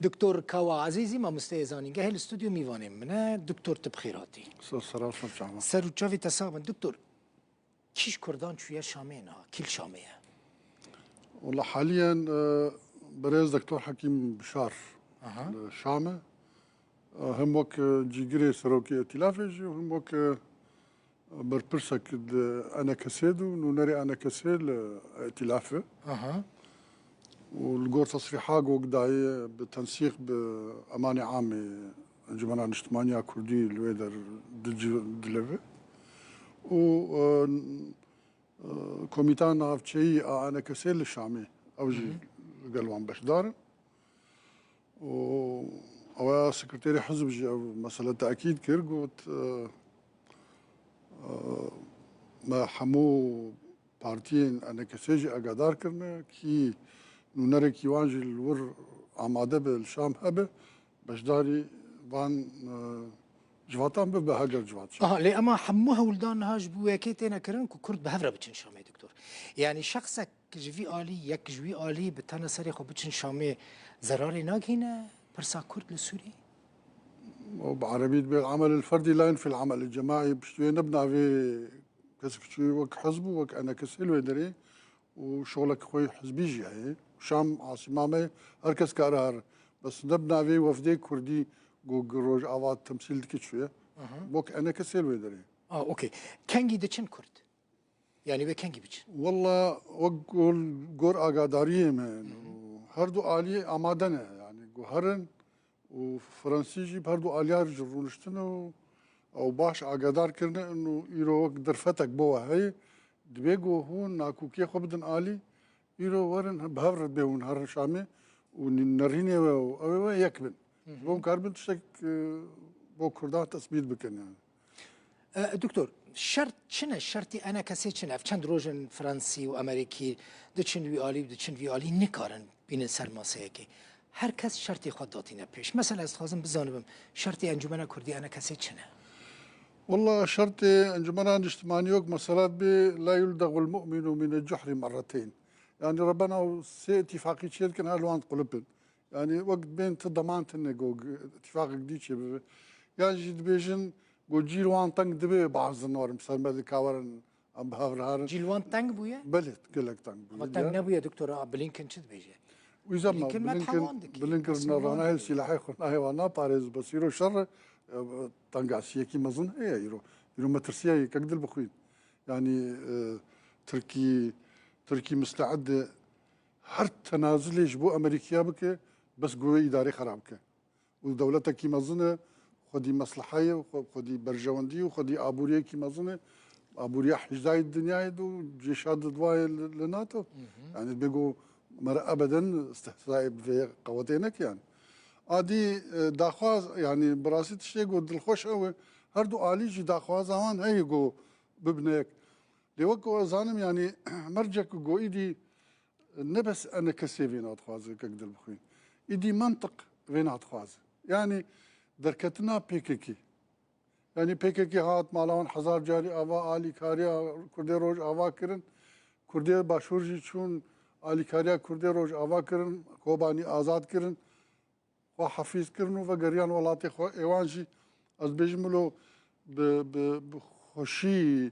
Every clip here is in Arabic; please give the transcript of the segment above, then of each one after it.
دكتور كاوا عزيزي ما مستيزاني جاهل الاستوديو ميفاني منا دكتور تبخيراتي صراحة شعبان سرو تشافي تسابن دكتور كيش كردان شوية شامينا كل شامية والله حاليا برئيس دكتور حكيم بشار أها الشامة هم وك جيجري سروكي ائتلافج وهم وك بربرسك أنا كسيدو نونري أنا كسيل ائتلافه أها والجور تصريحات وقداي بتنسيق بأمانة عامة انجمنا الاجتماعية كردي الويدر دلفه و كوميتان نافشي أنا كسيل الشامي أوجي قلوان بشدار و أو سكرتيري حزب مسألة تأكيد كيرجوت ما حمو بارتين أنا كسيجي أقدار كرنا كي نونري كيوانجي الور عمادة بالشام هبه بشداري وان جواتان بهاجر جوات ليه أما حموها ولدان هاج بوياكيتنا كرن كرد بهفرة بتشن شامي دكتور يعني شخصك جوي آلي يك جوي آلي بتانا سريخ وبتشن شامي زراري ناقينا برسا كرد لسوري وبعربية بالعمل الفردي لا ينفي العمل الجماعي بشوي نبنى في كسك شوي وك حزب وك أنا كسيل ويدري وشغلك خوي حزبي جاي شام عاصمة هركز كارهار بس نبنى في وفدي كردي جوج عواد تمثيل دكت شوية وك أنا كسيل ويدري أوكي كانجي دتشن كرد يعني وكانجي بتشن والله وقول جور أقاداريه من هردو آلي أمادنا يعني جوهرن وفرنسيجي بهردو آليار جرونشتنو أو باش أقدار كرنا إنه يرو درفتك بوا هاي دبيجو هون ناكو كي خبدن آلي يرو ورن بهفرت بيون هرن شامي ونرهيني أو يكبن بون كاربن تشتك بو كردان تثبيت بكن يعني دكتور شرط شنو شرطي انا كسي شنو چند روجن فرنسي وامريكي دچن وی آلی دچن وی آلی نکارن بین سرماسه کی هر کس شرطی خود داتینه پیش مثلا از خازم بزانم شرطی انجمن کردی انا کسی چنه والله شرط انجمنا الاجتماعيوك مسألات لا يلدغ المؤمن من الجحر مرتين يعني ربنا سي اتفاقي تشيل كان هالوان قلبن يعني وقت بين تضمانت انه اتفاق جديد شي يعني جد بيجن جيل وان طنق دبي بعض النور مثلا ما ذكاورن ام بهافرهارن جیلوان تنگ بويه بلت قلك طنق اما تنگ نبويه دكتور بلينكن چد بيجي وإذا ما بلينكن ما تحواندك بلينكن نرانا هي سلاحي خنا هي وانا باريس بس يرو شر طنق عسيكي ما ظن هي يرو مترسيه كقدل بخوين يعني تركي مستعد هر تنازل يجبو امريكا بك بس قوي اداري خرابك ودولتك كي ما ظن خدي مصلحية وخدي برجواندي وخدي أبورية كما ظن أبورية حجاي الدنيا يدو جيشات دواي لناتو يعني بيقوا مر أبدا استهزاء في قوتينك يعني عادي داخواز يعني براسي تشتي قد الخوش أوي هردو آلي جي داخواز هوان هاي يقو ببنيك لوكو زانم يعني مرجك قو إيدي نبس أنا كسي فين أتخوازي كقدر بخوين إيدي منطق فين أتخوازي يعني دركتنا PKK يعني PKK هات مالان حزار جاري آوا آلی کاریا کردی روز آوا کرن کردی باشورجی چون آلی کاریا کردی روز آوا کرن کوبانی آزاد کرن خو حفیظ کرن و گریان ولاتی خو ایوانجی از بجملو بخوشی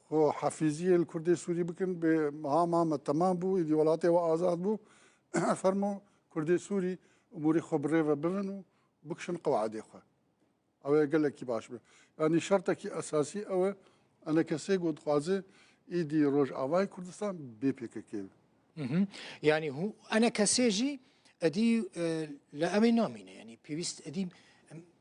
خو حفیظی الکردی سوری بکن به مهام تمام بو ایدی ولاتی و آزاد بو فرمو کردی سوری اموری خبره و ببنو بكشن قواعد يخوه أو قال لك باش به يعني شرطك أساسي أو أنا كسي قد خوازي إيدي روج أواي كردستان BPKK يعني هو أنا كسيجي أدي لأمي نامينة يعني بيست أدي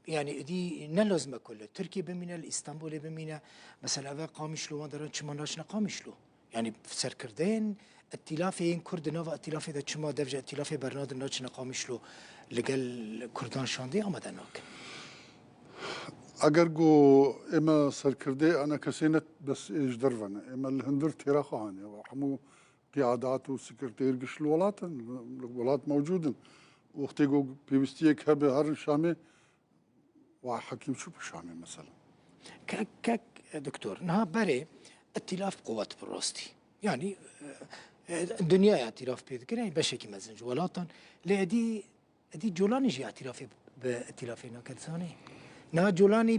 يعني أدي نلازم كله تركيا بمينا الإسطنبول بمينا مثلا أبا قامشلو ما درن شما ناشنا قامشلو يعني سركردين ائتلافين كرد نوفا ائتلافي دا شما دفج ائتلافي برناد ناشنا قامشلو لقال كردان شاندي آمدناك أجر جو إما سركردي أنا كسينت بس إيش درفنا إما الهندر تيراخو هاني وحمو قيادات وسكرتير قش الولات موجودين وقتي جو بيبستيك هبه هر شامي وحكيم شو بشامي مثلا كك دكتور نها بري ائتلاف قوات بالراستي يعني الدنيا ائتلاف بيذكر يعني بشكل مزنج ولاتن لأدي ادي جولاني جي اعترافي بائتلافنا كرساني نا جولاني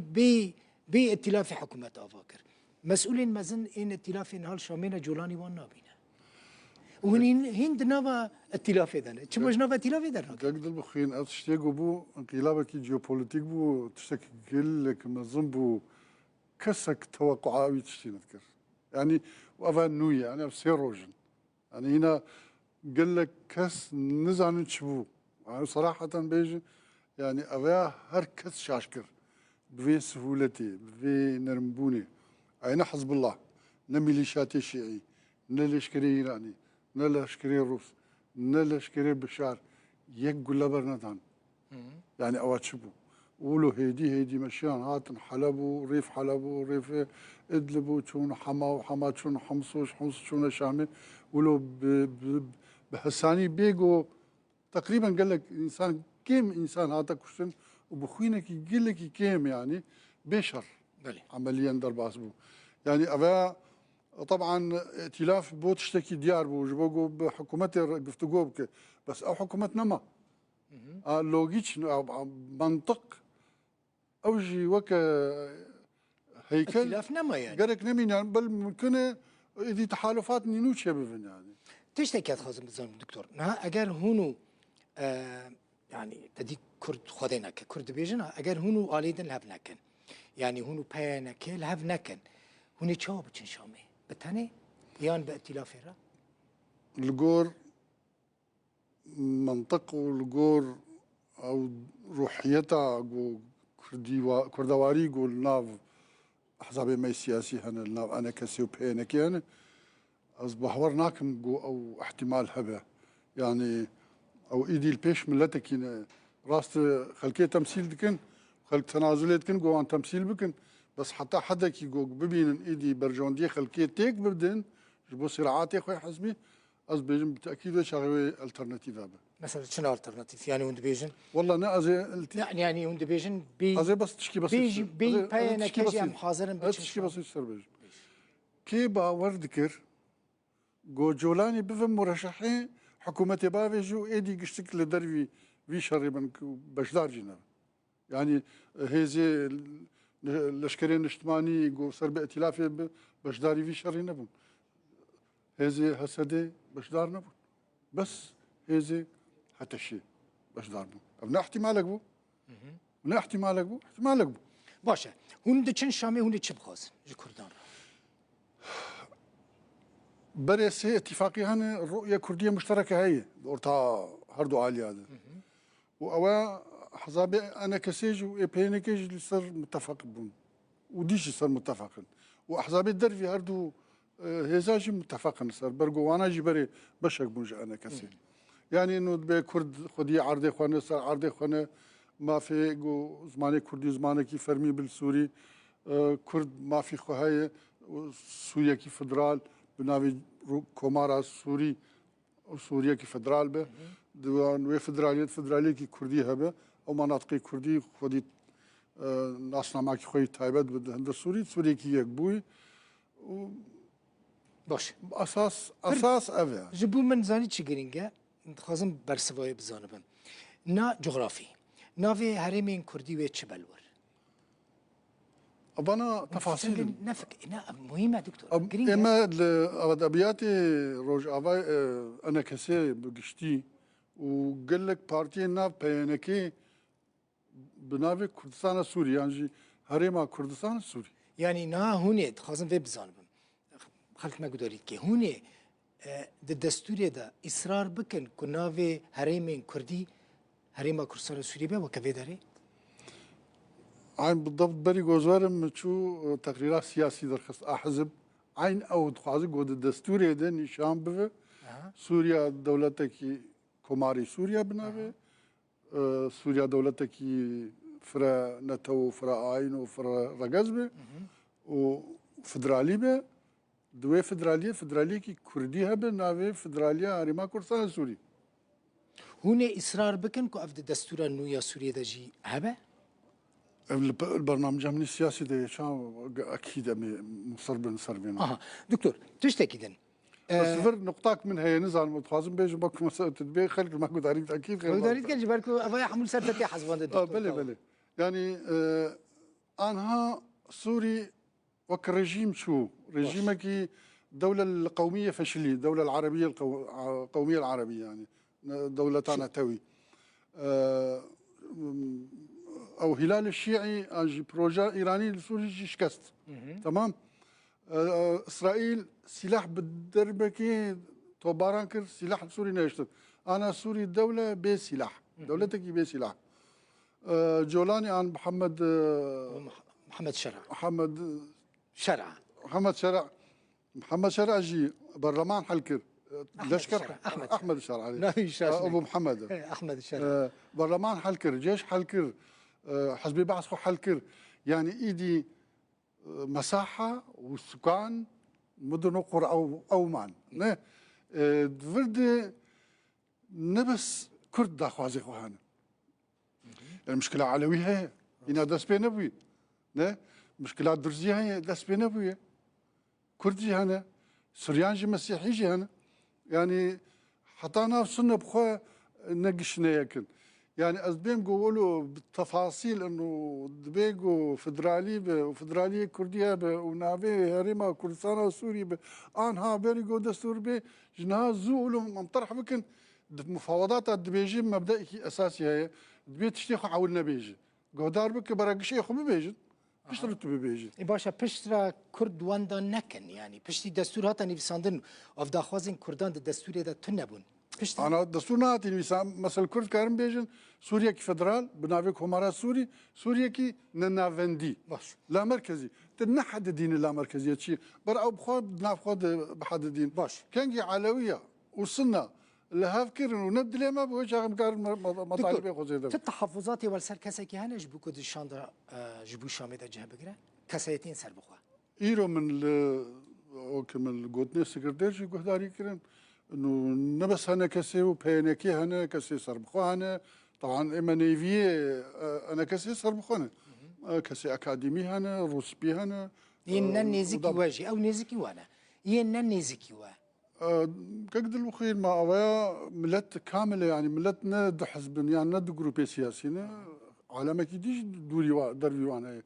بائتلاف حكومة افاكر مسؤولين مازن ان ائتلاف نهال شامينا جولاني وان نابينا وهن هند نافا ائتلاف دنا تشمش نافا ائتلاف دنا قاعد البخين أتشتيقوا بو انقلابك جيوبوليتيك بو تشتكي قل لك مظن بو كسك توقعاوي تشتي نذكر يعني وأفا نوية يعني بسيروجن يعني هنا قال لك كس نزعن تشبو يعني صراحة بيجي يعني أفا هر كس شاشكر بفي سهولتي بفي نرمبوني أين حزب الله نميليشيات الشيعي نلشكري إيراني نلشكري روس نلشكري بشار يقول لبرندان يعني أوات شبو قولوا هيدي مشيان هاتن حلبو ريف حلبو ريف ادلبو شون حما وحما شون حمصوش حمص شون شامي قولوا بحساني بيجو تقريبا قال لك انسان كم انسان هذا كشتن وبخوينك يقول لك كم يعني بشر بلي عمليا درباسبو يعني أبا طبعا ائتلاف بو تشتكي ديار بو جبوغو بحكومتي قفتقو بك بس او حكومتنا ما لوجيتش منطق اوجي وكا هيكل ائتلاف نما يعني قالك نمين يعني بل ممكن اذا تحالفات نينوش يبفن يعني تشتكي خازم بزن دكتور نا اگر هونو يعني تدي كرد خدينا كرد بيجنا اگر هونو آليدن لهف نكن يعني هونو بيانا كي لهف نكن هوني چاو بچن شامي بتاني يان بائتلاف را الجور منطق والجور او روحيتها جو كردواري جو الناف احزاب ما سياسي هنا الناف انا كسيو بينا كيان اصبح ورناكم جو او احتمال هبه يعني او ايدي البيش ملتك راست خلكي تمثيل دكن خلك تنازلات كن جو عن تمثيل بكن بس حتى حدا كي جو ببين ايدي برجوندي خلكي تيك بردن جبو صراعات يا خويا حزبي از بيجن بالتاكيد شغوي الترناتيف هذا مثلا شنو الترناتيف يعني هوند بيجن والله انا ازي يعني هوند بيجن بي ازي بس تشكي بس بيجي بي بيانا كي ام حاضرن تشكي بس سربج كي باور ذكر جو جولاني بفهم مرشحين حكومة بافيجو ايدي قشتك لدربي في شربن بشدار جنا يعني هيزي لشكرين الاجتماعي جو سرب ائتلافي بشداري في شر نبون هيزي هسدي بشدار نبون بس هيزي حتى الشيء بشدار نبون ابنا احتمالك بو ابنا احتمالك بو باشا هوند چن شامي هوند چه بخواز جي كردان برسي اتفاقي هنا الرؤية كردية مشتركة هي دورتها هردو عالية هذا وأوا حزابي أنا كسيج وإبينكيج اللي صار متفق بون وديش صار متفقا وأحزابي الدرفي هردو هزاجي متفقا صار برجو وأنا جبري بشك بونج أنا كسي يعني إنه بكرد خدي عرض إخوانه صار عرض إخوانه ما في جو زماني كردي زماني كي فرمي بالسوري كرد ما في خهاية سوريا كي فدرال بناوي كومارا سوري سوريا كي فدرال به دوان فدرالية كي كردي هبه او مناطق كردي خودي ناسنا ما كي خوي تايبت بهند سوريا كي يكبوي باش اساس افا جبو من زاني چي گرينگه خازم برسوای بزانبم نا جغرافي نافي هرمين كردي وي چبلور أبانا تفاصيل نفك مهمة دكتور اما ادبياتي روج افاي انا كسي بقشتي وقال لك بارتي ناف بينكي بنافي كردستان السوري يعني هريما كردستان السوري يعني نا هوني خازم في بزانبم خلك ما قدرت كي هوني الدستور ده اصرار بكن كنافي هريمين كردي هريما كردستان السوري به وكفي داري عين بالضبط بري جوزوارم شو تقريرات سياسية درخص أحزب عين أو تخازق قد الدستور ده نشان بفه سوريا دولتك كوماري سوريا بنافه سوريا دولتك فرا نتو فرا عين وفرا رجز به وفدرالي به دوي فدرالية كي كرديها بنافه فدرالية هريما كردستان السوري هوني إصرار بكن كو أفد دستور النوية سوريا ده جي هبه البرنامج من السياسي ده شو اكيد مصر بن دكتور تشتكي دن بس فر نقطاك من هي نزال متخازن بيجو باكو مسألة تدبير خلق ما قد عريف أكيد غير دارید که جبرکو اوای حمل سر تتی حزبان دکتور بله بله يعني أنها سوري وك رجيم شو رجيمك الدولة القومية فشلي الدولة العربية القومية العربية يعني دولة تانا توي أو هلال الشيعي أجي بروجا إيراني لسوري شكست تمام إسرائيل سلاح بالدربكي توباران كر سلاح سوري نيشتر أنا سوري الدولة بسلاح دولتك بسلاح جولاني عن محمد شرع محمد شرع جي برلمان حلكر لشكر احمد شرع ابو محمد احمد شرع برلمان حلكر جيش حلكر حزب بعث حلكر يعني ايدي مساحه وسكان مدن وقرى او مان نه فرد نبس كرد داخوازي خوهانا المشكله علويه هي هنا داس بينبوي نه مشكلات درزيه هي داس بينبوي كردي هنا سوريانجي مسيحي جي هنا يعني حطانا في سنة بخوا نقشنا يكن يعني أزبين قولوا بالتفاصيل إنه دبيجو فدرالي وفدرالية كردية ونافي هريما كردستان وسوري آنها بيريجو دستور بي جنها زولو مطرح بكن مفاوضات الدبيجي مبدئي أساسي هي دبي تشتيخ عولنا بيجي قدار بك براقشي خو بيجي پشت رو بيجي باشا پشت را کرد واندا نکن يعني پشتی دستور هاتا نویساندن اف داخوازن کردان د دستور دا تو نبون پشت انا دستور نهاتي نویسان مثلا کرد كارم بيجن سوريا كي فدرال بنافي كومارات سوريا كي ننافندي باش لا مركزي تنحد الدين لا مركزيه شيء برا بخو بناخذ بحد الدين باش كان علويه وصلنا لهاف كيرن وند لي ما بوجه مقار مطالب خوزيده التحفظات والسر كسكي هنا جبو كود الشاندرا جبو شامي دا جهه بقرا كسيتين سر بخوا ايرو من وكمل قوتني سكرتير شي قهداري كرن انه نبس هنا كسي وبينكي هنا كسي سربخو هنا طبعا اما نيفي انا كسي سربخو هنا كسي اكاديمي هنا روسبي هنا ين نيزكي واجي او نيزكي وانا ين نيزكي وا كقد الوخير ما أويا ملت كاملة يعني ملتنا دو حزب يعني ند جروب سياسي عالمك يديش دوري دربي وانا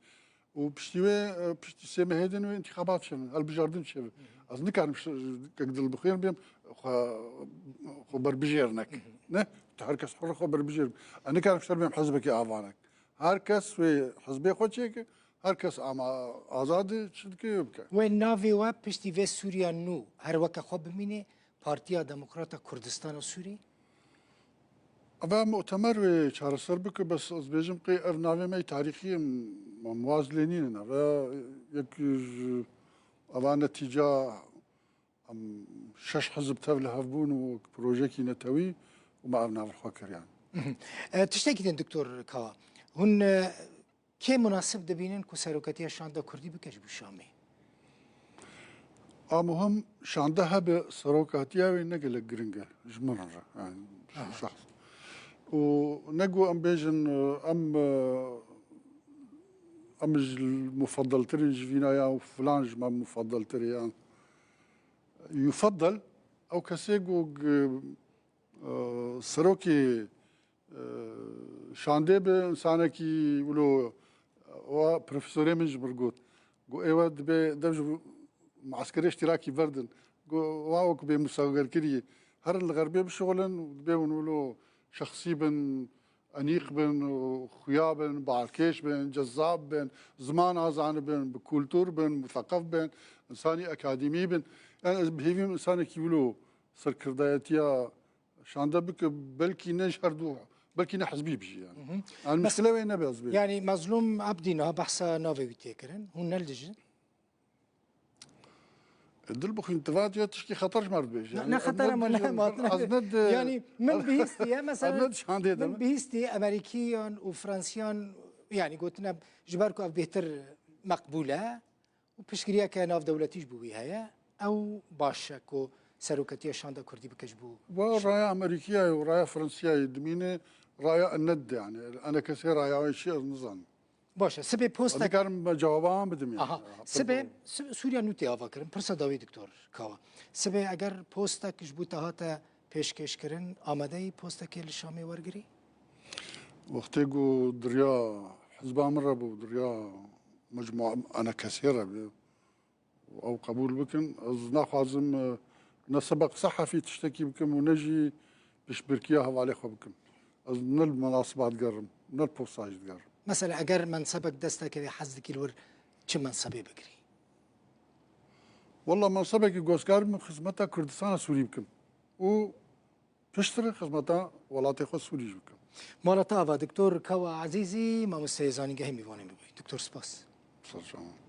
وبشتوي بشتي سيما هيدن انتخابات شنو البجاردين شنو أظن كان كقد البخير بيم خبر بجيرنك نه تحركس حر خبر بجير أنا كان بشتر بيم حزبك يا أفانك هركس وحزبي خوتشيك هركس اما آزاد شدكي يبكى وين نافي و پشتی و سوریا نو هر وقت خواب بمینه پارتیا دموکراتا کردستان و سوری أبا مؤتمر وشهر بك بس أزبيجم قي أرناوي ماي تاريخي موازلينين أبا يكيج أبا نتيجة شش حزب تابل هفبون وبروجيكي نتوي وما أرناوي الحوكر يعني تشتكي دكتور كوا هن كي مناسب دبينن كو سروكتيا شاندا كردي بكج بشامي مهم شاندها بسروكاتيا ونقل جرينجا جمرة يعني شخص ونقو أم بيجن أم المفضل تري جفينايا وفلان ما مفضل تري يعني يفضل أو كسيقو سروكي شاندي بإنسانكي ولو و بروفيسوري من جبرقوت قو ايوا دبي دبج معسكري اشتراكي فردن قو واوك بمساوغر كري هر الغربية بشغلن دبي ونقولوا شخصي بن انيق بن وخيا بن بعركيش بن جذاب بن زمان ازان بن بكولتور بن مثقف بن انساني اكاديمي بن انا بهيفي انساني كيولو سركردايتيا شاندبك بلكي نشهردو بلكي نحزبي بيجي يعني المشكله وين نبي يعني مظلوم عبدينا بحثا نوفي ويتيكرن هون نلدج دل بخ انتفاض تشكي خطر مرد بيجي يعني خطر ما يعني من بيستي مثلا من بيستي امريكيون وفرنسيون يعني قلتنا جباركو اف بيتر مقبوله وبشكريا كان اف دولتيش بوي هيا او باشكو سروكتيا شاندا كردي بكجبو ورايا امريكيه ورايا فرنسيه يدمينه رايا الند يعني انا كثير رايا شيء نظام باشه سبه پست دکارم جوابام بدم يعني آها سبه سوریا نوتی آوا کرن پرسا داوی دکتور کاوا سبه اگر پست کش بوده هاته پیشکش کرن آماده ای پست که لشامی ورگری وقتی جو دریا حزب مرة بو دریا مجموعة أنا كثيرة أو قبول بكم أز ناخذ نسبق صحفي تشتكي بكم ونجي بشبركيها وعليه بكم أز من المناصبات قرم من البوستاج قرم مثلا اگر منصبك دسته که حزدکی الور چه منصبی بگری والله منصبك جوسكار من خدمتها كردستان سوري بكم و تشتري خدمتها ولاتي خو سوري بكم مالتا آوا دکتور کاوا عزیزی ما مستیزانی گهی میوانیم بگوی دکتور سپاس صراحة